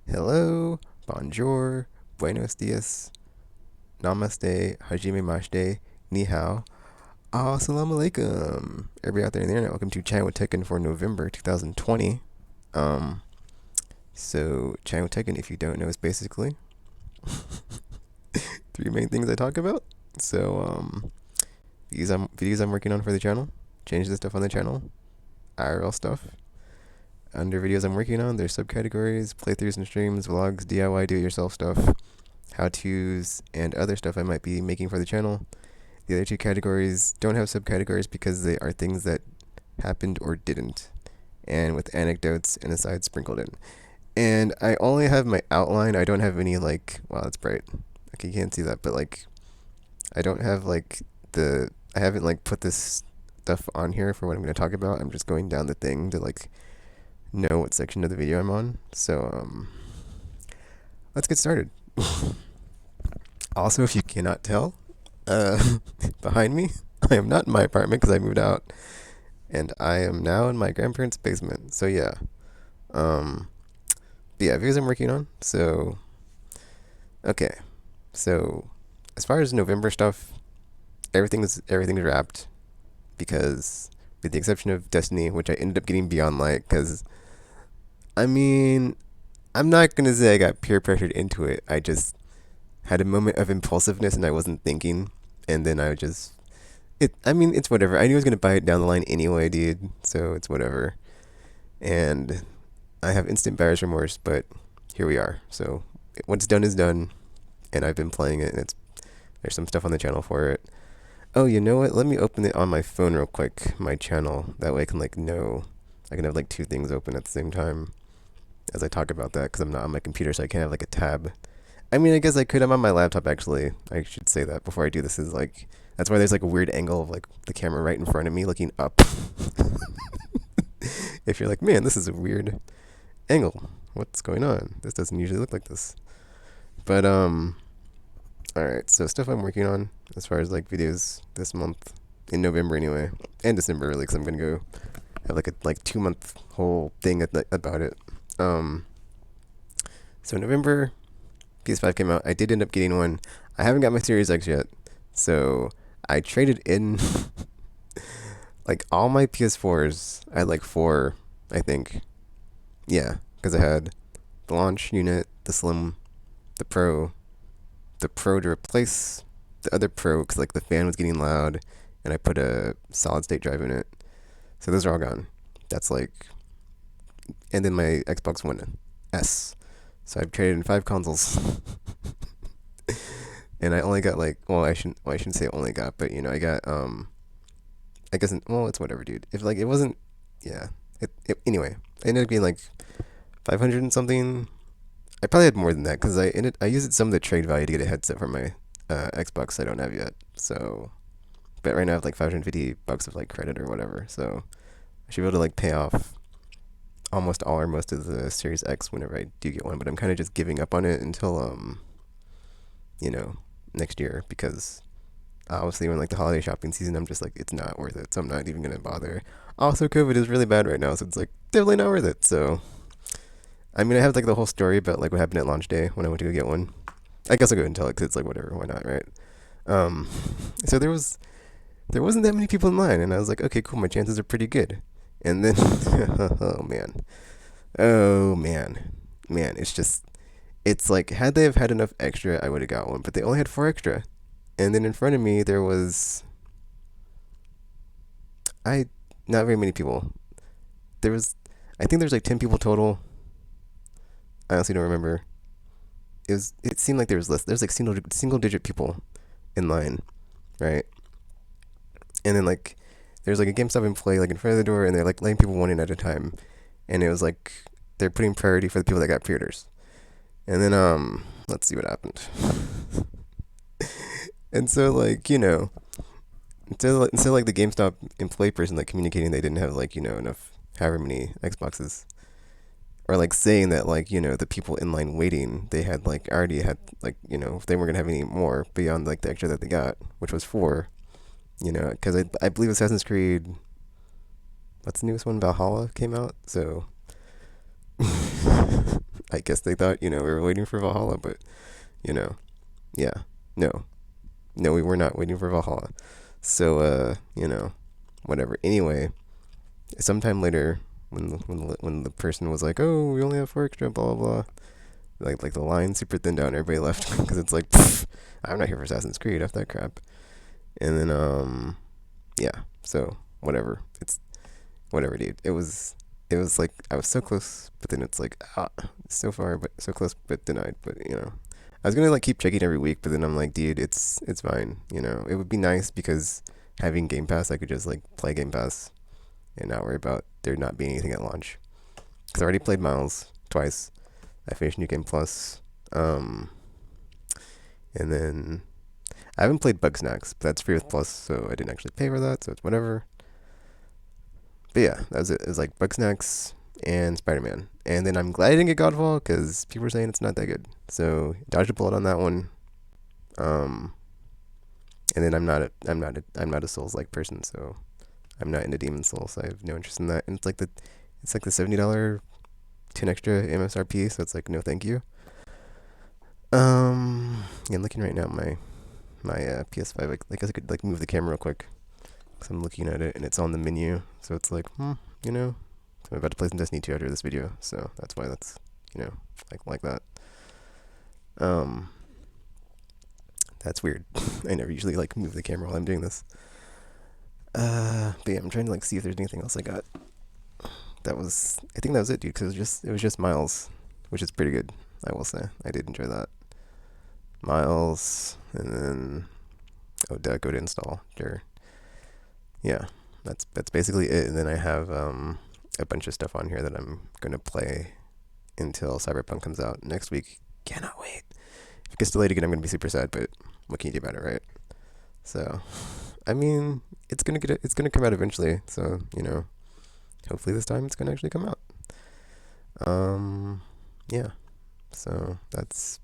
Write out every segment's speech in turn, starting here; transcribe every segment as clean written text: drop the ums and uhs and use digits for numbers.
Hello, bonjour, buenos dias, namaste, hajime mashite, ni hao, assalamu alaikum. Everybody out there in the internet, welcome to Chatting with Tekken for November 2020. Um, Chatting with Tekken, if you don't know, is basically three main things I talk about. So, videos I'm working on for the channel, change the stuff on the channel, IRL stuff. Under videos I'm working on, there's subcategories, playthroughs and streams, vlogs, DIY do-it-yourself stuff, how-tos, and other stuff I might be making for the channel. The other two categories don't have subcategories because they are things that happened or didn't, and with anecdotes and asides sprinkled in. And I only have my outline. I don't have any like, wow, that's bright. Okay, you can't see that, but like, I don't have like I haven't like put this stuff on here for what I'm going to talk about. I'm just going down the thing to like know what section of the video I'm on. So, let's get started. Also, if you cannot tell, uh, behind me, I am not in my apartment because I moved out, and I am now in my grandparents' basement. So yeah, um, but yeah, videos I'm working on. So okay, so as far as November stuff, everything's wrapped because, with the exception of Destiny, which I ended up getting Beyond Light, because I mean, I'm not gonna say I got peer pressured into it. I just had a moment of impulsiveness and I wasn't thinking, and then I just it. I mean, it's whatever. I knew I was gonna buy it down the line anyway, dude. So it's whatever. And I have instant buyer's remorse, but here we are. So what's done is done, and I've been playing it, and there's some stuff on the channel for it. Oh, you know what? Let me open it on my phone real quick, my channel. That way I can like know. I can have like two things open at the same time as I talk about that because I'm not on my computer, so I can't have like a tab. I mean, I guess I could. I'm on my laptop actually. I should say that before I do this. Is like that's why there's like a weird angle of like the camera right in front of me looking up. If you're like, man, this is a weird angle. What's going on? This doesn't usually look like this. But all right. So stuff I'm working on as far as like videos this month in November anyway, and December really, because I'm gonna go have like a 2 month whole thing about it. Um, so November, PS5 came out. I did end up getting one. I haven't got my Series X yet, so I traded in like all my PS4s. I had like four, I think. Yeah, because I had the launch unit, the Slim, the Pro to replace the other Pro because like the fan was getting loud, and I put a solid state drive in it. So those are all gone. That's like, and then my Xbox One S. So I've traded in five consoles. And I only got like, I shouldn't say only got, but I got I guess well, it's whatever, dude. If like it wasn't, yeah. Anyway, it ended up being like 500 and something. I probably had more than that because I used some of the trade value to get a headset for my Xbox I don't have yet. So, but right now I have like 550 bucks of like credit or whatever. So I should be able to like pay off almost all or most of the Series X whenever I do get one. But I'm kind of just giving up on it until you know, next year because obviously when like the holiday shopping season, I'm just like it's not worth it. So I'm not even gonna bother. Also, COVID is really bad right now, so it's like definitely not worth it. So I mean, I have like the whole story about like what happened at launch day when I went to go get one. I guess I'll go ahead and tell it because it's like whatever, why not, right? Um, so there wasn't that many people in line, and I was like, okay, cool, my chances are pretty good. And then, oh man, it's like had they have had enough extra, I would have got one, but they only had four extra. And then in front of me there was I not very many people. There was I think there's like 10 people total. I honestly don't remember. It seemed like there was less. There's like single digit people in line, right? And then like there's like a GameStop employee like in front of the door, and they're like letting people one in at a time, and it was like they're putting priority for the people that got pre-orders. And then let's see what happened. And so like instead of like the GameStop employee person like communicating they didn't have like enough however many Xboxes, or like saying that like the people in line waiting they had like already had like if they weren't gonna have any more beyond like the extra that they got, which was four. Because I believe Assassin's Creed, what's the newest one, Valhalla came out, so I guess they thought, we were waiting for Valhalla, but, you know, yeah. No. No, we were not waiting for Valhalla. So, whatever. Anyway, sometime later, when the person was like, "Oh, we only have 4 extra," blah blah blah, like the line super thin down, everybody left because it's like, pff, I'm not here for Assassin's Creed, f that crap. And then yeah, so whatever. It's whatever, dude. It was like I was so close, but then it's like so far, but so close, but denied. But I was gonna like keep checking every week, but then I'm like, dude, it's fine. It would be nice because having Game Pass, I could just like play Game Pass and not worry about there not being anything at launch. Because I already played Miles twice. I finished New Game Plus. And then I haven't played Bug Snacks, but that's free with Plus, so I didn't actually pay for that, so it's whatever. But yeah, that was it. It was like Bug Snacks and Spider Man. And then I'm glad I didn't get Godfall because people were saying it's not that good. So dodged a bullet on that one. Um, and then I'm not a Souls like person, so I'm not into Demon Souls. So I have no interest in that. And it's like the $70 10 extra MSRP, so it's like no thank you. Yeah, I'm looking right now at my PS5. I guess I could like move the camera real quick because I'm looking at it and it's on the menu. So it's like, you know, I'm about to play some Destiny 2 after this video, so that's why that's like that. Um, that's weird. I never usually like move the camera while I'm doing this. But yeah, I'm trying to like see if there's anything else I got. I think that was it, dude. Because it was just Miles, which is pretty good. I will say I did enjoy that. Miles, and then go to install. Sure. Yeah, that's basically it. And then I have a bunch of stuff on here that I'm gonna play until Cyberpunk comes out next week. Cannot wait. If it gets delayed again, I'm gonna be super sad. But what can you do about it, right? So, I mean, it's gonna come out eventually. So hopefully this time it's gonna actually come out. Yeah. So that's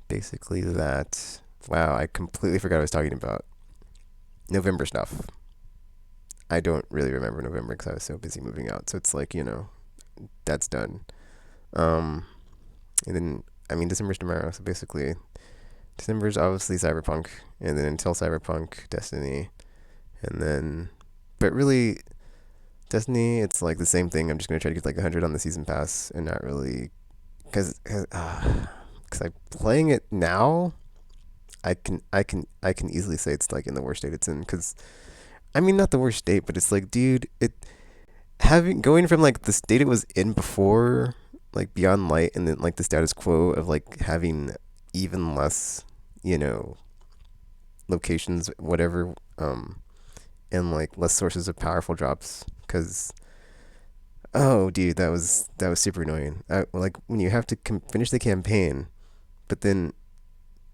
basically that. Wow, I completely forgot what I was talking about. November stuff. I don't really remember November because I was so busy moving out. So it's like, that's done. Um, and then, I mean, December's tomorrow. So basically, December's obviously Cyberpunk. And then until Cyberpunk, Destiny. And then, but really, Destiny, it's like the same thing. I'm just going to try to get like 100 on the season pass and not really. Because I'm playing it now. I can easily say it's like in the worst state it's in because I mean not the worst state, but it's like, dude, it having going from like the state it was in before, like Beyond Light, and then like the status quo of like having even less, you know, locations, whatever, and like less sources of powerful drops. Because oh, dude, that was super annoying. Like when you have to finish the campaign, but then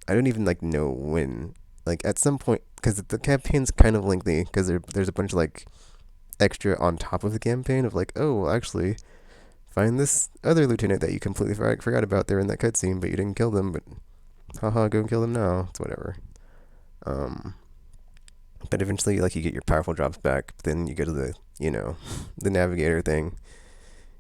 I don't even like know when. Like at some point, because the campaign's kind of lengthy, because there's a bunch of like extra on top of the campaign of like, oh, well, actually, find this other lieutenant that you completely forgot about. They're in that cutscene, but you didn't kill them. But haha, go and kill them now. It's whatever. Um, but eventually, like you get your powerful drops back. But then you go to the the navigator thing,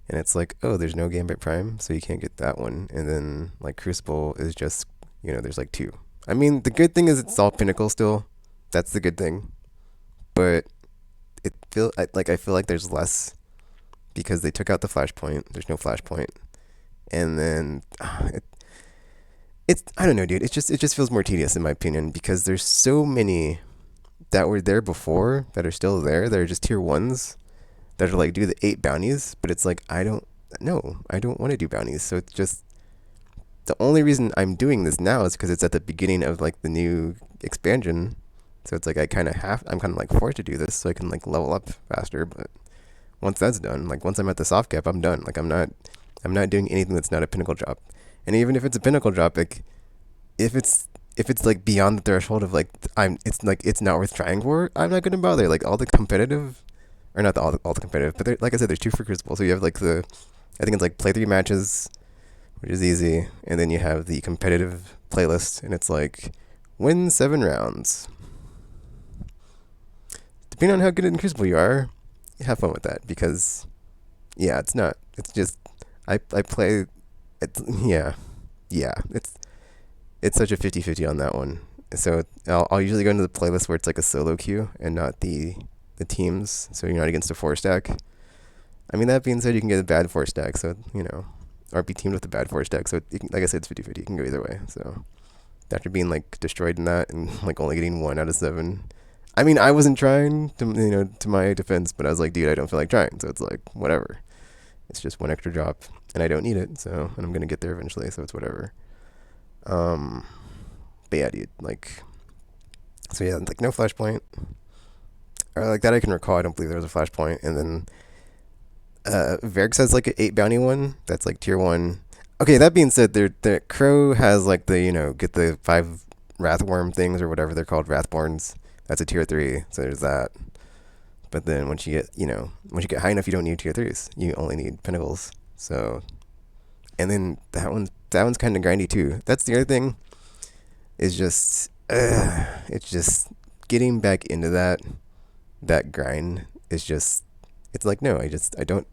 and it's like, oh, there's no Gambit Prime, so you can't get that one. And then like Crucible is just there's like two. I mean, the good thing is it's all Pinnacle still. That's the good thing. But I feel like there's less because they took out the flashpoint. There's no flashpoint, and then it's I don't know, dude. It just feels more tedious in my opinion because there's so many that were there before that are still there. That are just tier ones that are like do the 8 bounties, but it's like I don't no, I don't want to do bounties. So it's just the only reason I'm doing this now is because it's at the beginning of like the new expansion. So it's like I'm kind of like forced to do this so I can like level up faster. But once that's done, like once I'm at the soft cap, I'm done. Like I'm not doing anything that's not a pinnacle drop. And even if it's a pinnacle drop, like if it's like beyond the threshold of like it's like it's not worth trying for, I'm not gonna bother. Like all the competitive, or not all the competitive, but like I said, there's two for Crucible. So you have like I think it's like play 3 matches, which is easy, and then you have the competitive playlist, and it's like win 7 rounds. Depending on how good in Crucible you are, have fun with that because, yeah, it's not. It's just I play. It's, yeah, yeah. It's such a 50-50 on that one. So I'll usually go into the playlist where it's like a solo queue and not the teams. So you're not against a four stack. I mean, that being said, you can get a bad four stack. So, or be teamed with a bad four stack. So, like I said, it's 50-50. You can go either way. So, after being like destroyed in that and like only getting 1 out of 7. I mean, I wasn't trying to my defense, but I was like, dude, I don't feel like trying. So, it's like, whatever. It's just one extra drop and I don't need it. So, and I'm going to get there eventually. So, it's whatever. Um, but yeah, dude, like, so yeah, like no flashpoint. Or like that I can recall. I don't believe there was a flashpoint. And then Varix has like an 8 bounty one that's like tier 1. Okay, that being said, the Crow has like the, get the 5 Wrathworm things or whatever they're called, Wrathborns. That's a tier 3, so there's that. But then once you get high enough, you don't need tier 3s. You only need Pinnacles. So, and then that one's kind of grindy too. That's the other thing, is just, it's just getting back into that grind is just, it's like, no, I don't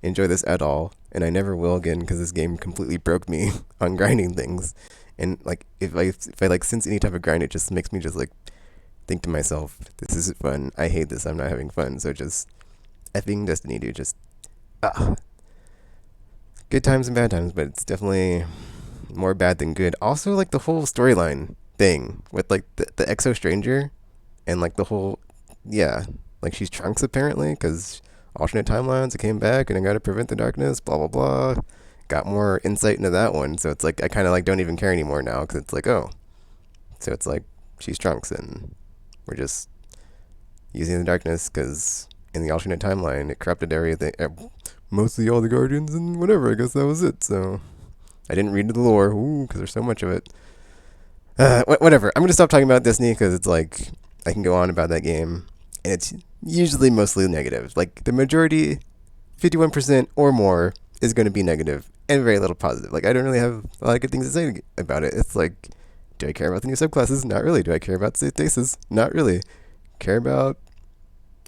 enjoy this at all, and I never will again because this game completely broke me on grinding things. And like if I like sense any type of grind, it just makes me just like think to myself, this isn't fun. I hate this. I'm not having fun. So just effing Destiny, dude. Just ah, good times and bad times, but it's definitely more bad than good. Also, like the whole storyline thing with like the Exo Stranger and like the whole, yeah, like she's Trunks apparently because alternate timelines. I came back and I got to prevent the darkness. Blah blah blah. Got more insight into that one, so it's like I kind of like don't even care anymore now because it's like, oh, so it's like she's Trunks and we're just using the darkness because in the alternate timeline it corrupted everything, mostly all the guardians and whatever. I guess that was it. So I didn't read the lore, because there's so much of it. Whatever. I'm gonna stop talking about Destiny because it's like I can go on about that game, and it's usually mostly negative. Like the majority, 51% or more, is going to be negative and very little positive. Like I don't really have a lot of good things to say about it. It's like, do I care about the new subclasses? Not really. Do I care about stasis? Not really. Care about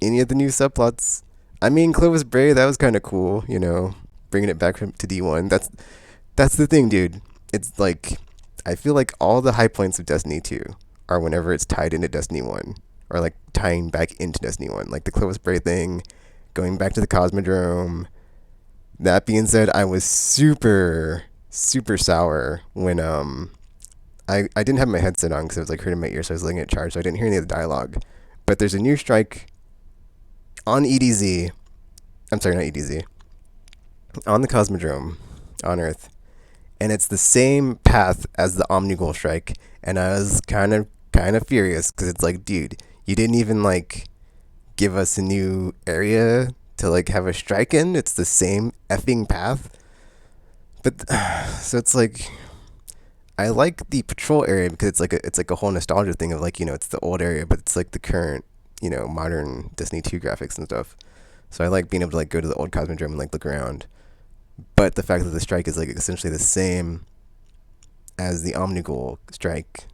any of the new subplots? I mean, Clovis Bray, that was kind of cool. Bringing it back to D1. That's the thing, dude. It's like I feel like all the high points of Destiny 2 are whenever it's tied into Destiny 1 or like tying back into Destiny 1, like the Clovis Bray thing, going back to the Cosmodrome. That being said, I was super super sour when I didn't have my headset on because it was like hurting my ear, so I was letting it charge, so I didn't hear any of the dialogue. But there's a new strike on EDZ. I'm sorry, not EDZ. On the Cosmodrome on Earth, and it's the same path as the Omnigul strike, and I was kind of furious because it's like, dude, you didn't even like give us a new area to like have a strike in. It's the same effing path. But so it's like I like the patrol area because it's like a whole nostalgia thing of like, it's the old area, but it's like the current, modern Destiny 2 graphics and stuff. So I like being able to like go to the old Cosmodrome and like look around. But the fact that the strike is like essentially the same as the Omnigul strike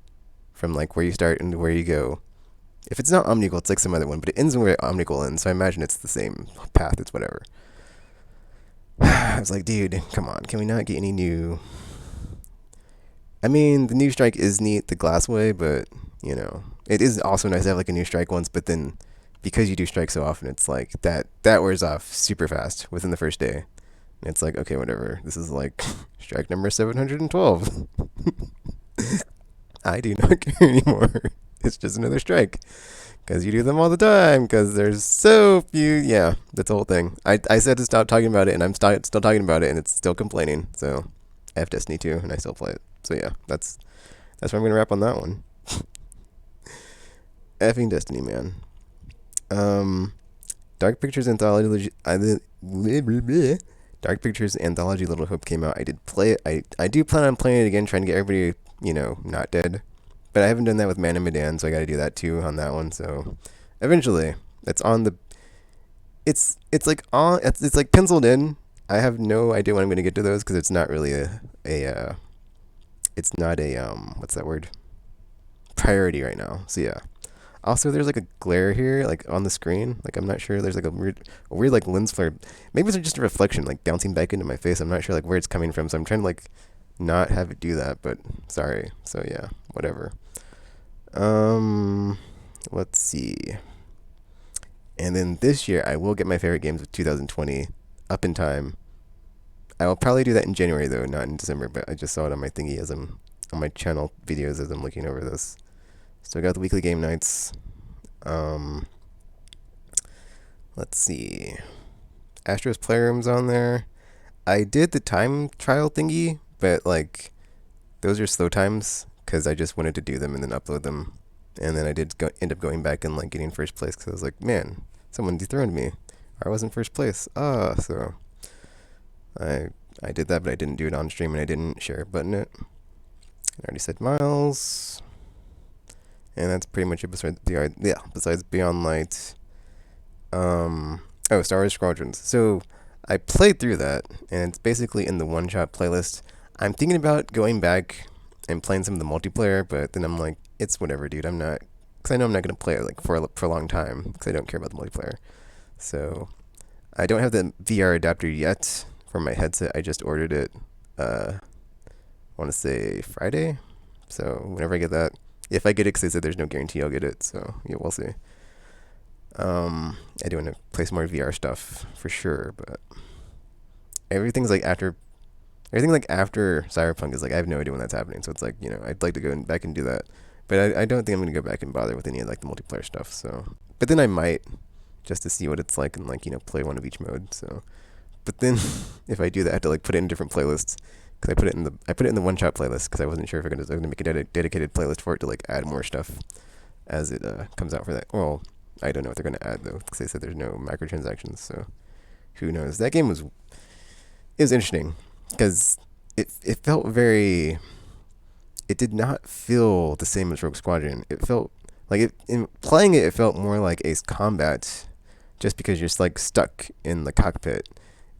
from like where you start and where you go. If it's not Omnigul, it's like some other one, but it ends where Omnigul ends, so I imagine it's the same path. It's whatever. I was like, dude, come on, can we not get any new? I mean, the new strike is neat, the Glassway, but it is also nice to have like a new strike once. But then, because you do strike so often, it's like that wears off super fast within the first day. And it's like, okay, whatever. This is like strike number 712. I do not care anymore. It's just another strike. Because you do them all the time. Because there's so few. Yeah, that's the whole thing. I said to stop talking about it, and I'm still talking about it, and it's still complaining. So, I have Destiny 2, and I still play it. So yeah, that's where I'm going to wrap on that one. Effing Destiny, man. Dark Pictures Anthology. Dark Pictures Anthology Little Hope came out. I did play it. I do plan on playing it again, trying to get everybody, not dead. But I haven't done that with Man and Medan, so I got to do that too on that one. So eventually, it's on the. It's like penciled in. I have no idea when I'm going to get to those because it's not really it's not a what's that word? Priority right now. So yeah, Also, there's like a glare here, like on the screen. Like I'm not sure. There's like a weird like lens flare. Maybe it's just a reflection, like bouncing back into my face. I'm not sure like where it's coming from. So I'm trying to like not have it do that. But sorry. So yeah, whatever. Um, let's see. And then this year, I will get my favorite games of 2020 up in time. I will probably do that in January though, not in December. But I just saw it on my thingy as I'm on my channel videos as I'm looking over this. So I got the weekly game nights. Um, let's see. Astro's Playroom's on there. I did the time trial thingy, but like those are slow times because I just wanted to do them and then upload them. And then I did end up going back and like getting first place because I was like, man, someone dethroned me. Or I wasn't first place. So I I did that, but I didn't do it on stream and I didn't share button it. I already said Miles. And that's pretty much it besides Beyond Light. Star Wars Squadrons. So I played through that, and it's basically in the one-shot playlist. I'm thinking about going back and playing some of the multiplayer, but then I'm like, it's whatever, dude. I'm not, because I know I'm not gonna play it like for a long time, because I don't care about the multiplayer. So I don't have the VR adapter yet for my headset. I just ordered it. I want to say Friday. So whenever I get that, if I get it, because they said there's no guarantee I'll get it. So yeah, we'll see. I do want to play some more VR stuff for sure, but everything's like after everything like after Cyberpunk is like I have no idea when that's happening. So it's like I'd like to go back and do that, but I don't think I'm gonna go back and bother with any of like the multiplayer stuff. So, but then I might just to see what it's like and like play one of each mode. So, but then if I do that, I have to like put it in different playlists because I put it in the one shot playlist because I wasn't sure if I was gonna make a dedicated playlist for it to like add more stuff as it comes out for that. Well, I don't know what they're gonna add though because they said there's no microtransactions. So who knows? That game was interesting because it felt very. It did not feel the same as Rogue Squadron. It felt like in playing it. It felt more like Ace Combat, just because you're just like stuck in the cockpit,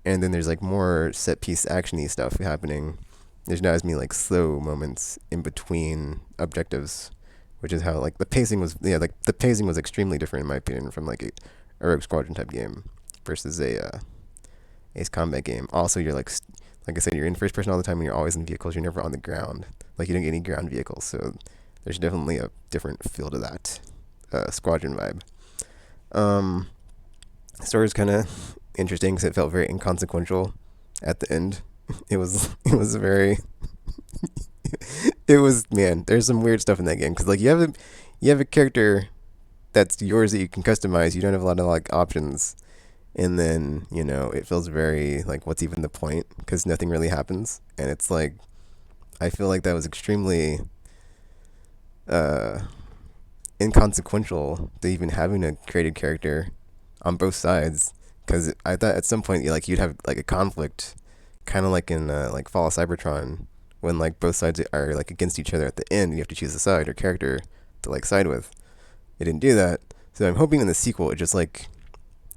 and then there's like more set piece actiony stuff happening. There's not as many like slow moments in between objectives, which is how like the pacing was. Yeah, like the pacing was extremely different in my opinion from like a Rogue Squadron type game versus a Ace Combat game. Also, you're like I said, you're in first person all the time, and you're always in vehicles. You're never on the ground. Like you don't get any ground vehicles, so there's definitely a different feel to that Squadron vibe. The story was kind of interesting because it felt very inconsequential at the end. It was very it was man. There's some weird stuff in that game because like you have a character that's yours that you can customize. You don't have a lot of like options, and then it feels very like what's even the point because nothing really happens, and it's like I feel like that was extremely uh inconsequential to even having a created character on both sides because I thought at some point like you'd have like a conflict kind of like in like Fall of Cybertron when like both sides are like against each other at the end and you have to choose a side or character to like side with. It didn't do that, so I'm hoping in the sequel it just like,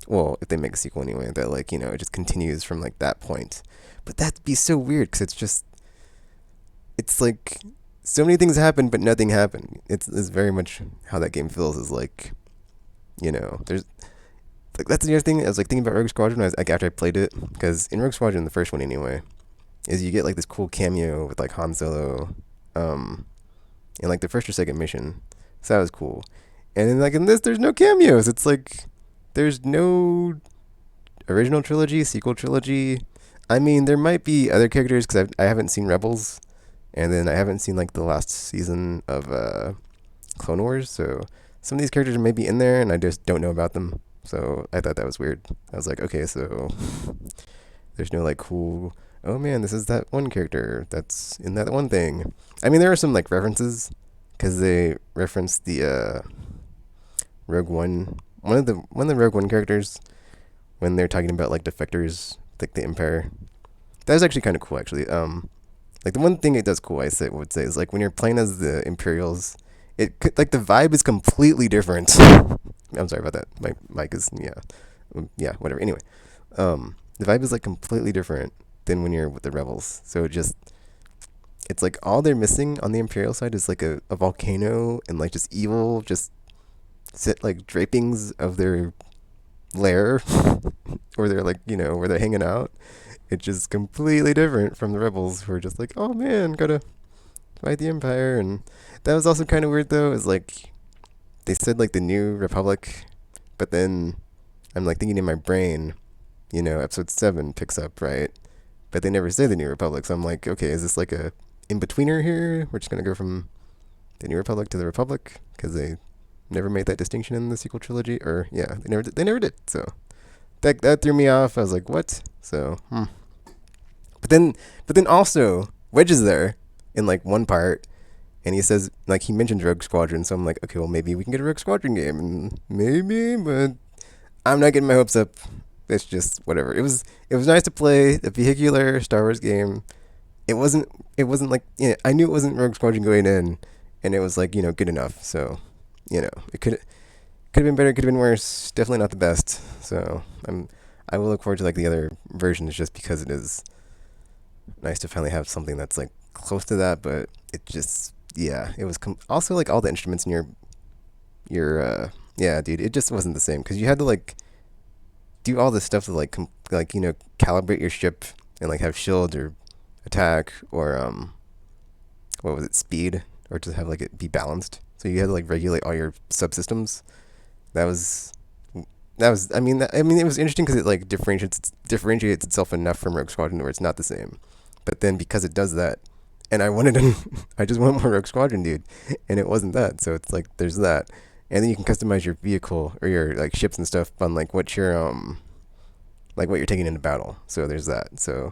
well, if they make a sequel anyway, that like it just continues from like that point. But that'd be so weird because it's like so many things happened but nothing happened. It's very much how that game feels. Is like there's like that's the other thing. I was like thinking about Rogue Squadron. I was like after I played it because in Rogue Squadron, the first one anyway, is you get like this cool cameo with like Han Solo, in like the first or second mission. So that was cool. And then like in this, there's no cameos. It's like there's no original trilogy, sequel trilogy. I mean, there might be other characters because I haven't seen Rebels, and then I haven't seen like the last season of Clone Wars. So some of these characters are maybe in there, and I just don't know about them. So I thought that was weird. I was like, okay, so there's no like cool. Oh man, this is that one character that's in that one thing. I mean, there are some like references because they referenced the Rogue One. One of the Rogue One characters when they're talking about like defectors, like the Empire. That was actually kind of cool, actually. Like the one thing it does cool, would say, is like when you're playing as the Imperials, like the vibe is completely different. I'm sorry about that. My mic is yeah, whatever. Anyway, the vibe is like completely different than when you're with the Rebels. So it's like all they're missing on the Imperial side is like a volcano and like just evil, just sit like drapings of their lair or they're like, where they're hanging out. It's just completely different from the rebels who are just like, oh man, gotta fight the Empire. And that was also kind of weird though, is like they said like the New Republic, but then I'm like thinking in my brain, episode 7 picks up, right? But they never say the New Republic. So I'm like, okay, is this like a in betweener here? We're just gonna go from the New Republic to the Republic because they never made that distinction in the sequel trilogy, or yeah, they never did. So that threw me off. I was like, what? So, but then also Wedge is there in like one part, and he says like he mentions Rogue Squadron. So I'm like, okay, well maybe we can get a Rogue Squadron game, and maybe, but I'm not getting my hopes up. It's just whatever. It was nice to play the vehicular Star Wars game. It wasn't like I knew it wasn't Rogue Squadron going in, and it was like good enough. So it could have been better, could have been worse. Definitely not the best. So I will look forward to like the other versions just because it is nice to finally have something that's like close to that. But it just it was also like all the instruments in your yeah, dude, it just wasn't the same because you had to like do all this stuff to like calibrate your ship and like have shield or attack or what was it, speed, or just have like it be balanced. So you had to like regulate all your subsystems. That was I mean it was interesting because it like differentiates itself enough from Rogue Squadron where it's not the same. But then because it does that, and I wanted to, I just want more Rogue Squadron, dude, and it wasn't that. So it's like there's that, and then you can customize your vehicle or your like ships and stuff on like what you're taking into battle. So there's that. So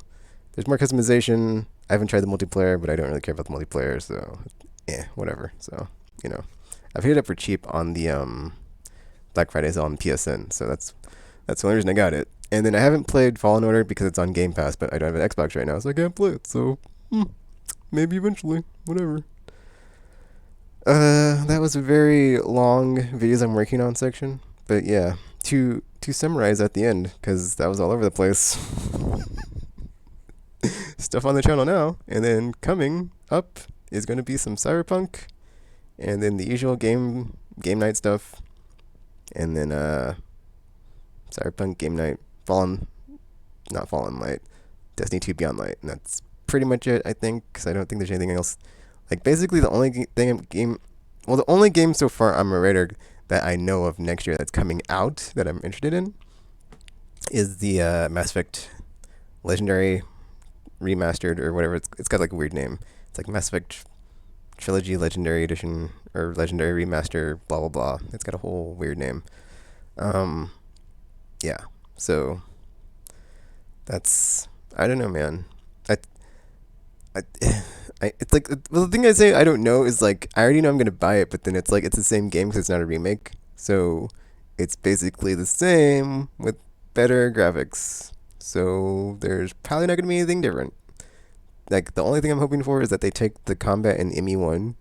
there's more customization. I haven't tried the multiplayer, but I don't really care about the multiplayer. So yeah, whatever. So I've hit it up for cheap on the Black Friday sale on PSN. So that's the only reason I got it. And then I haven't played Fallen Order because it's on Game Pass, but I don't have an Xbox right now, so I can't play it. So maybe eventually, whatever. That was a very long videos I'm working on section, but yeah, to summarize at the end because that was all over the place. Stuff on the channel now, and then coming up is going to be some Cyberpunk, and then the usual game night stuff, and then Cyberpunk game night, not Fallen Light, Destiny 2 Beyond Light, and that's pretty much it, I think, because I don't think there's anything else. Like basically the only the only game so far I'm a raider that I know of next year that's coming out that I'm interested in is the Mass Effect Legendary Remastered or whatever. It's got like a weird name. It's like Mass Effect Trilogy Legendary Edition or Legendary Remaster, blah blah blah. It's got a whole weird name. Yeah. So that's, I don't know, man. I, it's like, well, the thing I say I don't know is like I already know I'm gonna buy it, but then it's like it's the same game because it's not a remake. So it's basically the same with better graphics. So there's probably not gonna be anything different. Like the only thing I'm hoping for is that they take the combat in ME1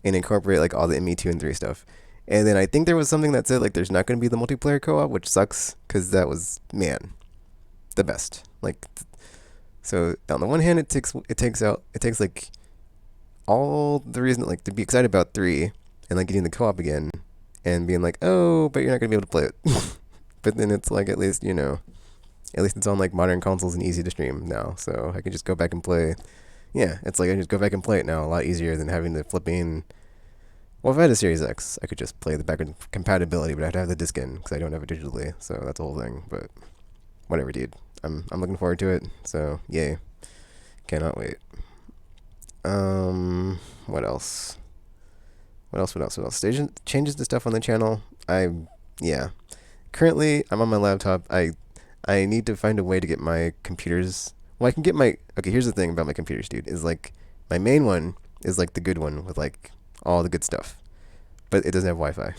and incorporate like all the ME2 and 3 stuff. And then I think there was something that said like there's not gonna be the multiplayer co-op, which sucks because that was, man, the best. Like so on the one hand, it takes like all the reason like to be excited about 3 and like getting the co-op again and being like, oh, but you're not gonna be able to play it. But then it's like at least it's on like modern consoles and easy to stream now, so I can just go back and play. Yeah, it's like I just go back and play it now a lot easier than having the flipping. Well, if I had a Series X, I could just play the backward compatibility, but I'd have the disc in because I don't have it digitally, so that's the whole thing. But whatever, dude. I'm looking forward to it. So yay, cannot wait. What else? Changes to stuff on the channel. Yeah. Currently, I'm on my laptop. I need to find a way to get my computers. Well, I can get my. Okay, here's the thing about my computers, dude. Is like my main one is like the good one with like all the good stuff, but it doesn't have Wi-Fi.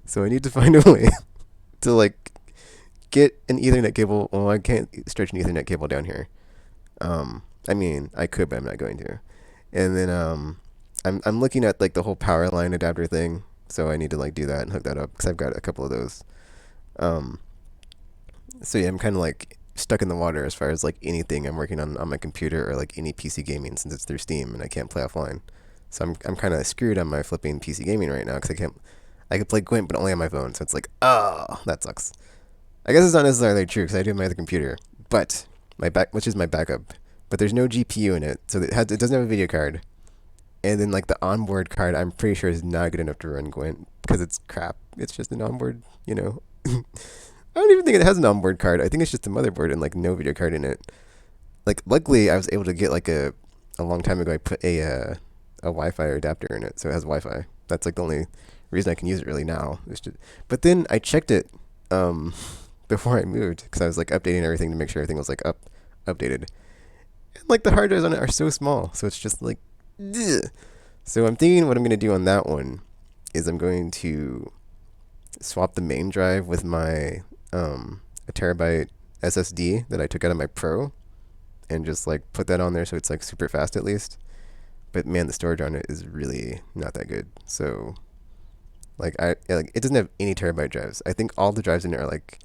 So I need to find a way to like get an Ethernet cable. Well, I can't stretch an Ethernet cable down here. I mean, I could, but I'm not going to. And then I'm looking at like the whole power line adapter thing. So I need to like do that and hook that up because I've got a couple of those. So yeah, I'm kind of like stuck in the water as far as like anything I'm working on my computer or like any PC gaming since it's through Steam and I can't play offline. So I'm kind of screwed on my flipping PC gaming right now because I could play Gwent, but only on my phone. So it's like, oh, that sucks. I guess it's not necessarily true because I do have my other computer, but which is my backup, but there's no GPU in it, so it doesn't have a video card. And then like the onboard card, I'm pretty sure is not good enough to run Gwent because it's crap. It's just an onboard, I don't even think it has an onboard card. I think it's just a motherboard and like no video card in it. Like luckily, I was able to get like a long time ago. I put a Wi-Fi adapter in it, so it has Wi-Fi. That's like the only reason I can use it really now. But then I checked it before I moved because I was like updating everything to make sure everything was like updated. And like the hard drives on it are so small, so it's just like, ugh. So I'm thinking what I'm gonna do on that one is I'm going to swap the main drive with my a terabyte SSD that I took out of my Pro and just like put that on there so it's like super fast at least. But man, the storage on it is really not that good. So like it doesn't have any terabyte drives. I think all the drives in it are like,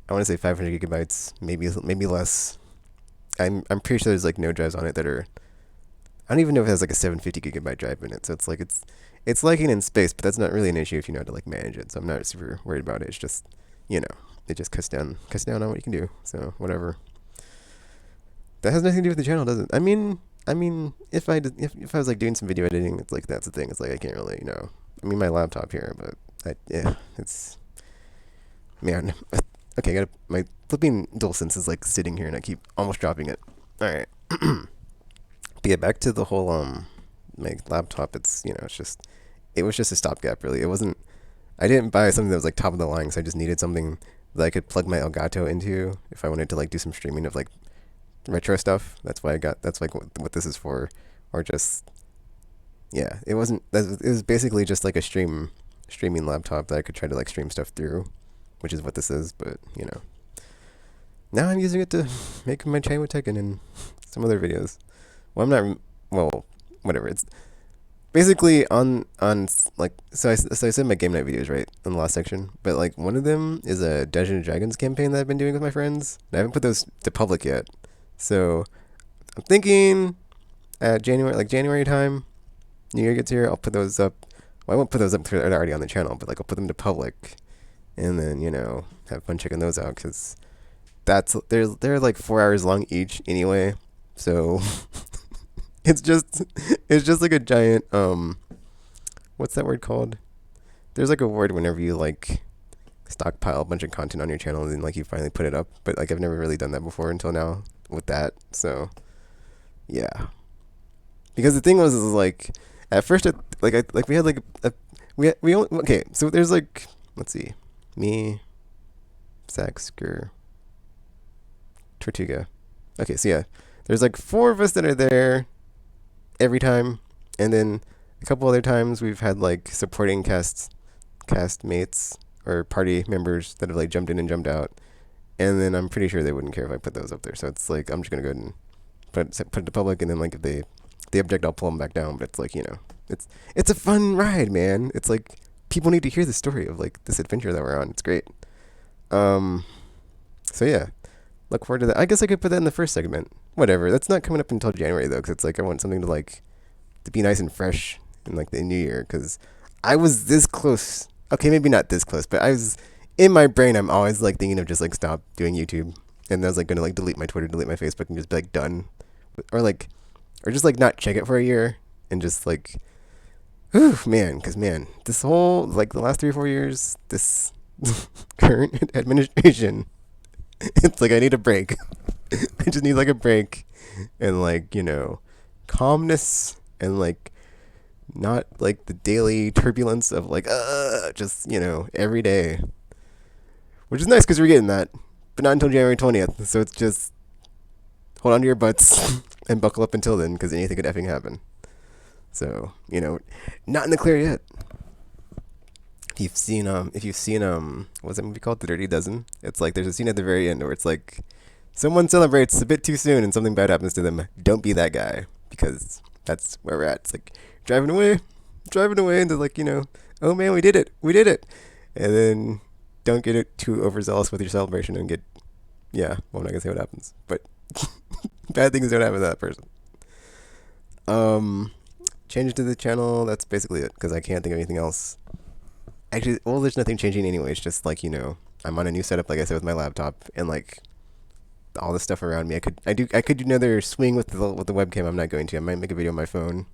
I want to say 500 gigabytes, maybe less. I'm pretty sure there's like no drives on it that are. I don't even know if it has like a 750 gigabyte drive in it. So it's like it's lacking in space, but that's not really an issue if you know how to like manage it. So I'm not super worried about it. It's just, it just cuts down on what you can do. So whatever. That has nothing to do with the channel, does it? I mean, if I was like doing some video editing, it's like that's the thing. It's like I can't really, my laptop here, but it's man. Okay, my flipping DualSense is like sitting here, and I keep almost dropping it. All right. But yeah, back to the whole my laptop. It was just a stopgap, really. It wasn't. I didn't buy something that was like top of the line, so I just needed something that I could plug my Elgato into if I wanted to like do some streaming of like retro stuff. That's why I got. That's like what this is for, or just yeah. It wasn't. It was basically just like a streaming laptop that I could try to like stream stuff through, which is what this is. But now I'm using it to make my channel with Tekken and some other videos. Well, I'm not. Well, whatever. It's basically on like so I said my game night videos right in the last section, but like one of them is a Dungeons and Dragons campaign that I've been doing with my friends. And I haven't put those to public yet, so I'm thinking at January time, New Year gets here, I'll put those up. Well, I won't put those up because they're already on the channel, but like I'll put them to public, and then have fun checking those out because they're like 4 hours long each anyway, so. It's just like a giant what's that word called? There's like a word whenever you like stockpile a bunch of content on your channel and then like you finally put it up. But like I've never really done that before until now with that. So yeah. Because the thing was is like at first we had like we only, okay, so there's like let's see. Me, Saxker, Tortuga. Okay, so yeah. There's like 4 of us that are there every time, and then a couple other times we've had like supporting cast mates or party members that have like jumped in and jumped out, and then I'm pretty sure they wouldn't care if I put those up there. So it's like I'm just gonna go ahead and put it to public, and then like if they object, I'll pull them back down. But it's like it's a fun ride, man. It's like people need to hear the story of like this adventure that we're on. It's great. So yeah, look forward to that. I guess I could put that in the first segment. Whatever. That's not coming up until January though, because it's like I want something to be nice and fresh in like the new year. Because I was this close. Okay, maybe not this close, but I was in my brain. I'm always like thinking of just like stop doing YouTube, and I was like gonna like delete my Twitter, delete my Facebook, and just be like done, or just like not check it for a year and just like, whew, man, because man, this whole like the last 3 or 4 years, this current administration, it's like I need a break. I just need like a break and like, calmness and like not like the daily turbulence of like, just, every day. Which is nice because we're getting that, but not until January 20th. So it's just hold on to your butts and buckle up until then because anything could effing happen. So, not in the clear yet. If you've seen, what's that movie called? The Dirty Dozen? It's like there's a scene at the very end where it's like, someone celebrates a bit too soon and something bad happens to them. Don't be that guy because that's where we're at. It's like driving away, and they're like, oh man, we did it, and then don't get it too overzealous with your celebration and get, well, I'm not gonna say what happens, but bad things don't happen to that person. Change it to the channel. That's basically it because I can't think of anything else. Actually, well, there's nothing changing anyway. It's just like I'm on a new setup, like I said, with my laptop, and like all the stuff around me. I could do another swing with the webcam. I'm not going to. I might make a video on my phone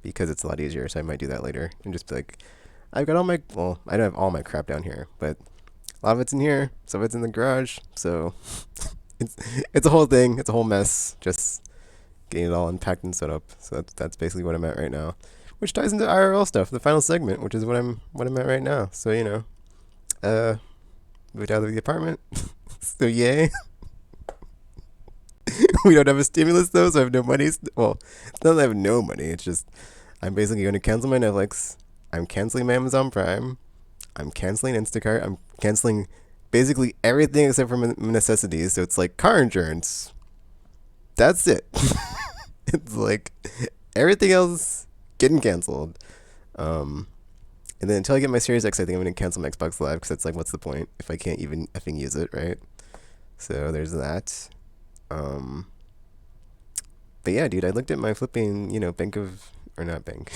because it's a lot easier. So I might do that later and just be like, I've got all my well, I don't have all my crap down here, but a lot of it's in here. Some of it's in the garage. So it's it's a whole thing. It's a whole mess. Just getting it all unpacked and set up. So that's basically what I'm at right now, which ties into IRL stuff, the final segment, which is what I'm at right now. So uh, moved out of the apartment. So yay. We don't have a stimulus though, so I have no money. Well, it's not that I have no money. It's just I'm basically going to cancel my Netflix. I'm canceling my Amazon Prime. I'm canceling Instacart. I'm canceling basically everything except for necessities. So it's like car insurance. That's it. It's like everything else getting canceled. Um, and then until I get my Series X, I think I'm going to cancel my Xbox Live because it's like, what's the point if I can't even effing use it, right? So there's that. Um, but yeah, dude, I looked at my flipping, bank of, or not bank,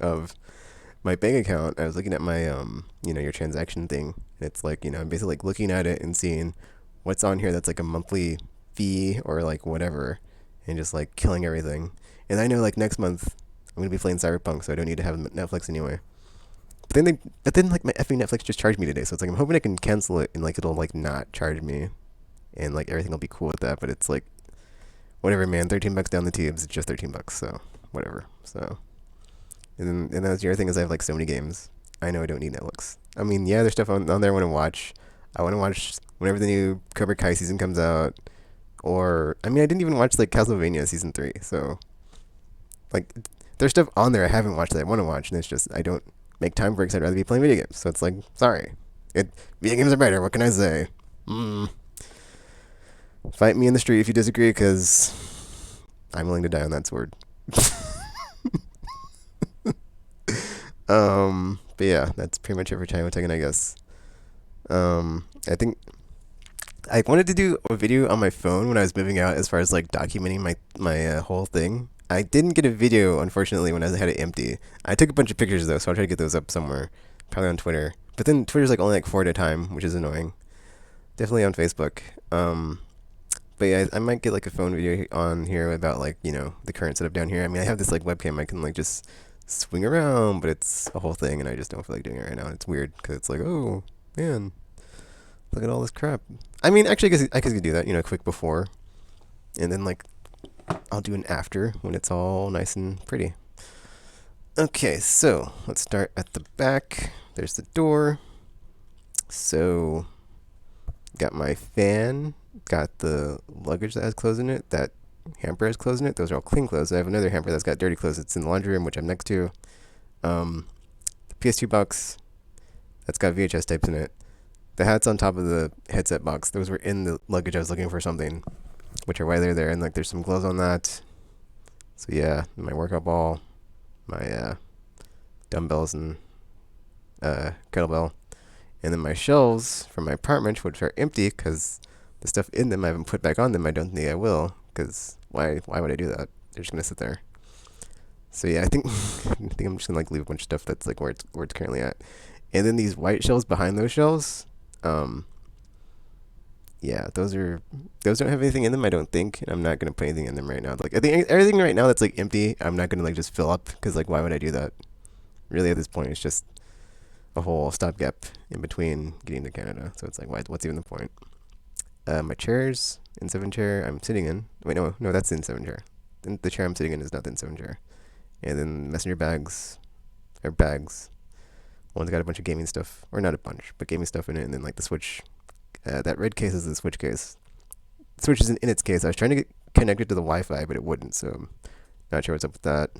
of my bank account. I was looking at my, your transaction thing. And it's like, I'm basically like looking at it and seeing what's on here that's like a monthly fee or like whatever, and just like killing everything. And I know like next month I'm gonna be playing Cyberpunk, so I don't need to have Netflix anyway. But then like my effing Netflix just charged me today, so it's like I'm hoping I can cancel it and like it'll like not charge me, and like everything will be cool with that. But it's like whatever, man. $13 down the tubes. It's just $13, so whatever. So and then that's the other thing is I have like so many games. I know I don't need Netflix. I mean, yeah, there's stuff on there I want to watch. I want to watch whenever the new Cobra Kai season comes out. Or I mean, I didn't even watch like Castlevania season 3. So like, there's stuff on there I haven't watched that I want to watch, and it's just I don't make time for it because I'd rather be playing video games. So it's like, sorry, video games are better. What can I say? Mm. Fight me in the street if you disagree, because I'm willing to die on that sword. But yeah, that's pretty much it for China Taken, I guess. I think I wanted to do a video on my phone when I was moving out, as far as like documenting my whole thing. I didn't get a video, unfortunately, when I had it empty. I took a bunch of pictures though, so I'll try to get those up somewhere, probably on Twitter. But then Twitter's like only like 4 at a time, which is annoying. Definitely on Facebook. But yeah, I might get like a phone video on here about like the current setup down here. I mean, I have this like webcam I can like just swing around, but it's a whole thing, and I just don't feel like doing it right now. It's weird because it's like, oh man, look at all this crap. I mean, actually, I guess I could do that, quick before, and then like I'll do an after when it's all nice and pretty. Okay, so let's start at the back. There's the door. So got my fan, got the luggage that has clothes in it, that hamper has clothes in it. Those are all clean clothes. I have another hamper that's got dirty clothes. It's in the laundry room, which I'm next to. The PS2 box that's got VHS tapes in it. The hat's on top of the headset box. Those were in the luggage. I was looking for something, which are why they're there. And like, there's some gloves on that. So yeah, my workout ball, my dumbbells and kettlebell, and then my shelves from my apartment, which are empty because the stuff in them I haven't put back on them. I don't think I will, because why would I do that? They're just gonna sit there. So yeah, I think I'm just gonna like leave a bunch of stuff that's like where it's currently at, and then these white shelves behind those shelves. Yeah, those don't have anything in them, I don't think, and I'm not gonna put anything in them right now. Like, I think everything right now that's like empty, I'm not gonna like just fill up, because like, why would I do that? Really, at this point, it's just a whole stopgap in between getting to Canada. So it's like, what's even the point? My chair's in 7 chair. I'm sitting in. Wait, no, that's in 7 chair. The chair I'm sitting in is not in 7 chair. And then messenger bags, or bags. One's got a bunch of gaming stuff, or not a bunch, but gaming stuff in it. And then like the Switch. That red case is the Switch case. The Switch isn't in its case. I was trying to get connected to the Wi-Fi, but it wouldn't. So I'm not sure what's up with that.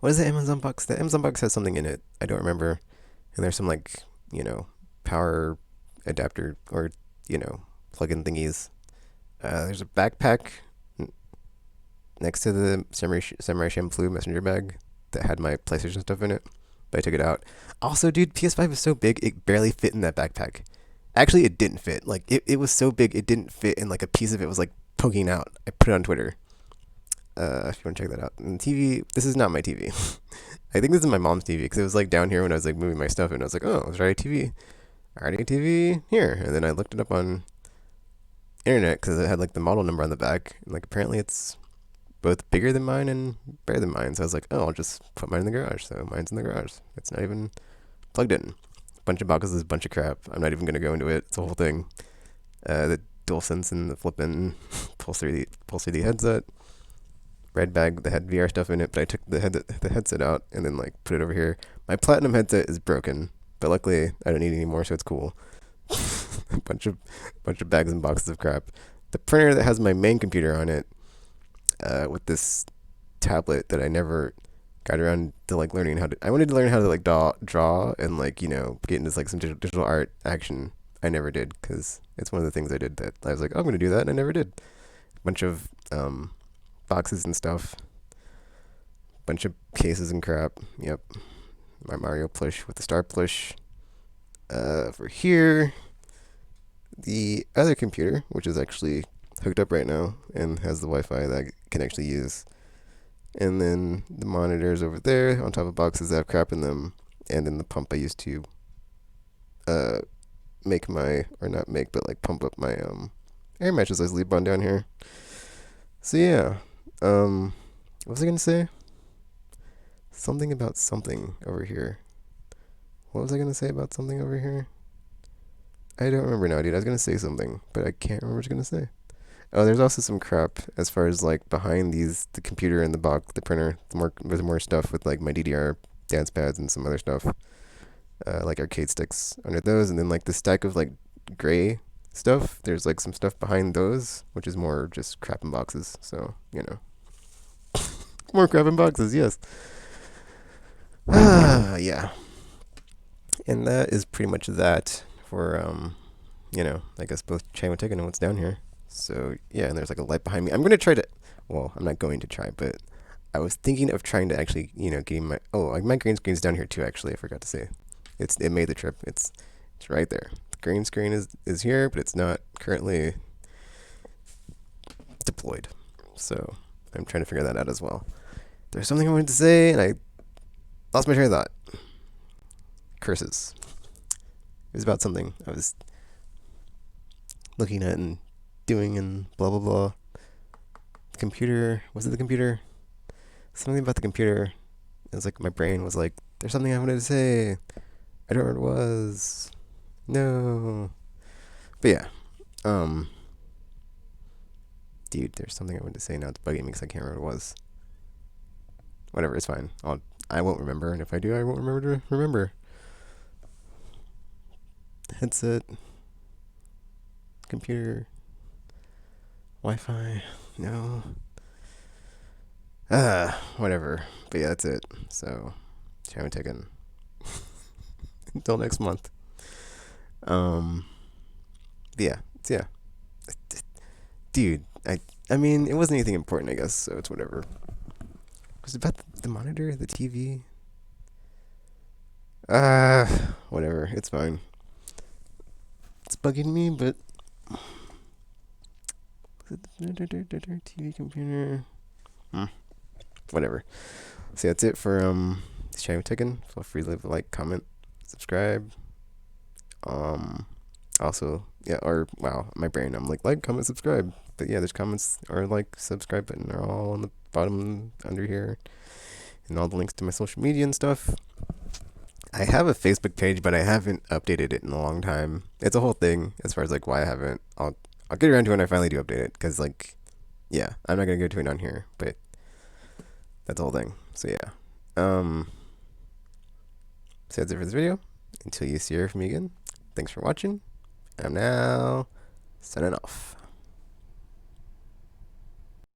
What is the Amazon box? The Amazon box has something in it. I don't remember. And there's some like, power adapter or, plug-in thingies. There's a backpack next to the Samurai Champloo messenger bag that had my PlayStation stuff in it, but I took it out. Also, dude, PS5 is so big, it barely fit in that backpack. Actually, it didn't fit. Like, it was so big, it didn't fit, and like a piece of it was like poking out. I put it on Twitter. If you want to check that out. And the TV, this is not my TV. I think this is my mom's TV because it was like down here when I was like moving my stuff, and I was like, oh, there's already TV, already TV here. And then I looked it up on internet because it had like the model number on the back, and like apparently it's both bigger than mine and better than mine. So I was like, oh, I'll just put mine in the garage. So mine's in the garage. It's not even plugged in. Bunch of boxes, bunch of crap. I'm not even gonna go into it. It's a whole thing. The DualSense and the flippin' Pulse 3D headset. Red bag that had VR stuff in it, but I took the headset out and then like put it over here. My Platinum headset is broken, but luckily I don't need it anymore, so it's cool. a bunch of bags and boxes of crap. The printer that has my main computer on it, with this tablet that I never got around to like learning how to. I wanted to learn how to like draw and like get into like some digital art action. I never did because it's one of the things I did that I was like, oh, I'm gonna do that, and I never did. Bunch of boxes and stuff. Bunch of cases and crap. Yep. My Mario plush with the star plush. For here, the other computer, which is actually hooked up right now and has the Wi-Fi that I can actually use. And then the monitors over there on top of boxes that have crap in them. And then the pump I used to make my, or not make, but like pump up my air mattress I sleep on down here. So yeah. What was I gonna say? Something about something over here. What was I gonna say about something over here? I don't remember now, dude. I was gonna say something, but I can't remember what I was gonna say. Oh, there's also some crap as far as like behind the computer and the box, the printer. There's more stuff with like my DDR dance pads and some other stuff, like arcade sticks under those, and then like the stack of like gray stuff. There's like some stuff behind those, which is more just crap in boxes. So more crap in boxes. Yes. Yeah. And that is pretty much that for I guess both Chai and Taken and what's down here. So yeah, and there's like a light behind me. I'm gonna try to. Well, I'm not going to try, but I was thinking of trying to actually, getting my. Oh, like my green screen's down here too. Actually, I forgot to say, it made the trip. It's right there. The green screen is here, but it's not currently deployed. So I'm trying to figure that out as well. There's something I wanted to say, and I lost my train of thought. Curses. It was about something I was looking at and doing and blah blah blah. The computer, was it the computer? Something about the computer. It was like my brain was like, there's something I wanted to say. I don't remember what it was. No. But yeah. Dude, there's something I wanted to say now. It's bugging me because I can't remember what it was. Whatever, it's fine. I won't remember, and if I do, I won't remember to remember. Headset. Computer. Wi-Fi. No. Whatever. But yeah, that's it. So, haven't taken until next month. But yeah, dude. I mean, it wasn't anything important, I guess. So it's whatever. Was it about the monitor, the TV? Whatever. It's fine. It's bugging me, but was it the TV computer? Whatever. So that's it for this channel taken. Feel free to leave a like, comment, subscribe. Also, yeah, or wow, my brain. I'm like, comment, subscribe. But yeah, there's comments or like subscribe button are all on the bottom under here, and all the links to my social media and stuff. I have a Facebook page, but I haven't updated it in a long time. It's a whole thing as far as like why I haven't. I'll get around to it when I finally do update it, because like, yeah, I'm not gonna go to it on here, but that's the whole thing. So yeah, so that's it for this video. Until you hear from me again, thanks for watching. I'm now signing off.